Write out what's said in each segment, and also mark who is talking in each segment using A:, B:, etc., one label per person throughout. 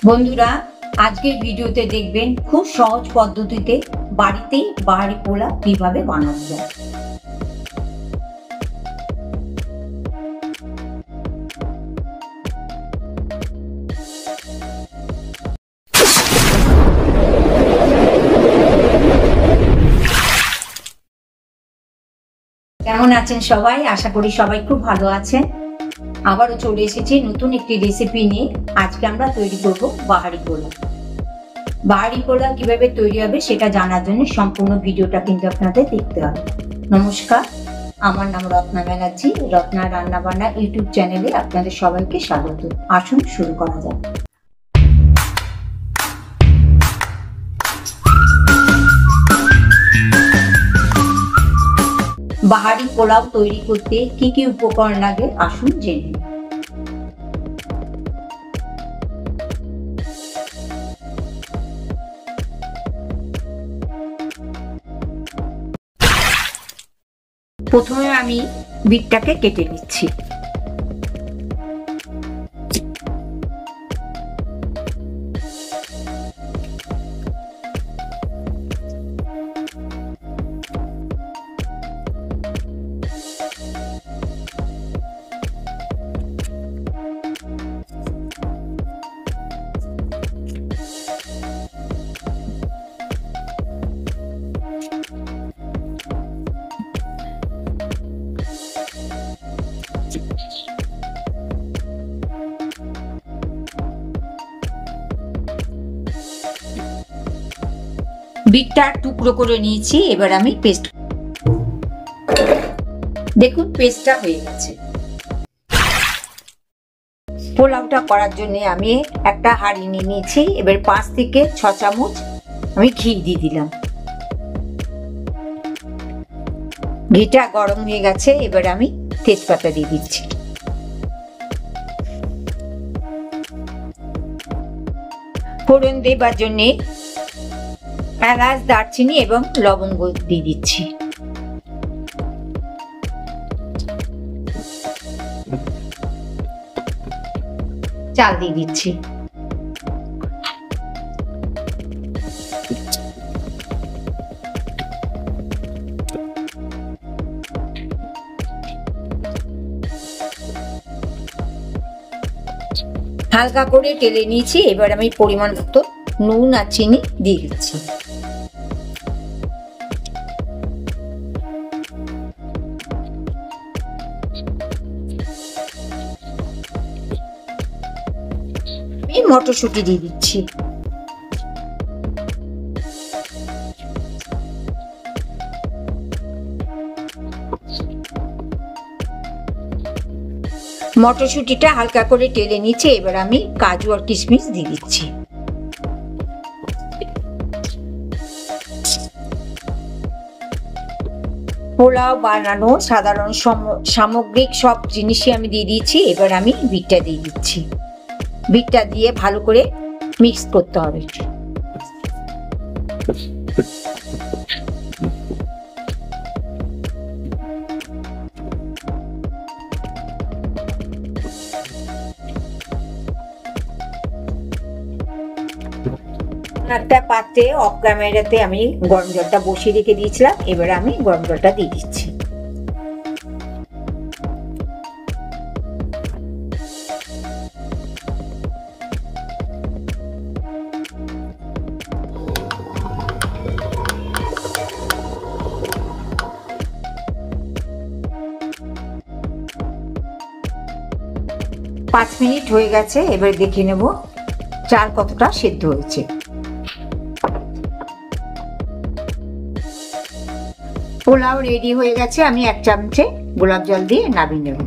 A: বন্ধুরা আজকের ভিডিওতে দেখবেন খুব সহজ পদ্ধতিতে বাড়িতেই বাহারি পোলাও কিভাবে বানানো যায়। কেমন আছেন সবাই? আশা করি সবাই খুব ভালো আছেন। আবারও চলে এসেছি নতুন একটি রেসিপি নিয়ে। আজকে আমরা তৈরি করব বাহারি পোলাও। বাহারি পোলাও কিভাবে তৈরি হবে সেটা জানার জন্য সম্পূর্ণ ভিডিওটা কিন্তু আপনাদের দেখতে হবে। নমস্কার, আমার নাম রত্না ব্যানার্জি। রত্নার রান্না বান্না ইউটিউব চ্যানেলে আপনাদের সবাইকে স্বাগত। আসুন শুরু করা যাক। বাহারি পোলাও তৈরি করতে কি কি উপকরণ লাগে আসুন জেনে নিই। প্রথমে আমি বিটটাকে কেটে নিচ্ছি। বিটটা টুকরো করে নিয়েছি, এবার আমি পেস্ট। দেখুন পেস্টটা হয়ে গেছে। পোলাওটা করার জন্য আমি একটা হাঁড়ি নিয়ে নিয়েছি। এবার 5 থেকে 6 চামচ আমি ঘি দিয়ে দিলাম। ঘিটা গরম হয়ে গেছে, এবার আমি তেজপাতা দিয়ে দিচ্ছি। ফোড়ন দেবার জন্য এলাচ, দারচিনি এবং লবঙ্গ দিয়ে দিচ্ছি। চাল দিয়ে দিচ্ছি। হালকা করে টেলে নিয়েছি। এবার আমি পরিমাণ মতো নুন আর চিনি দিয়ে দিচ্ছি। মটরশুঁটি দিয়ে দিচ্ছি। মটরশুঁটিটা হালকা করে টেলে নিচ্ছে। এবার আমি কাজু আর কিশমিশ দিয়ে দিচ্ছি। পোলাও বানানো সাধারণ সামগ্রিক সব জিনিসই আমি দিয়ে দিয়েছি। এবার আমি বিটটা দিয়ে দিচ্ছি। বিটটা দিয়ে ভালো করে মিক্স করতে হবে। একটা পাত্রে অফ ক্যামেরাতে আমি গরম জলটা বসিয়ে রেখে দিয়েছিলাম। এবার আমি গরম জলটা দিয়ে দিচ্ছি। পাঁচ মিনিট হয়ে গেছে। এবার দেখে নেব চাল কতটা সেদ্ধ হয়েছে। পোলাও রেডি হয়ে গেছে। আমি 1 চামচে গোলাপ জল দিয়ে নামিয়ে নেব।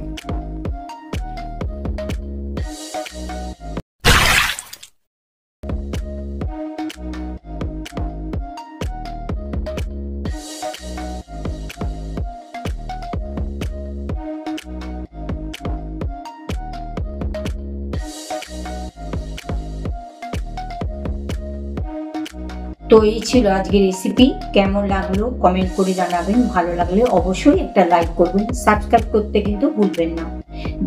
A: তো এই ছিল আজকের রেসিপি। কেমন লাগলো কমেন্ট করে জানাবেন। ভালো লাগলে অবশ্যই একটা লাইক করবেন। সাবস্ক্রাইব করতে কিন্তু ভুলবেন না।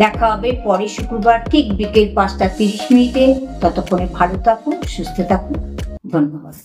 A: দেখা হবে পরের শুক্রবার ঠিক বিকেল 5টা 30 মিনিটে। ততক্ষণে ভালো থাকুন, সুস্থ থাকুন। ধন্যবাদ।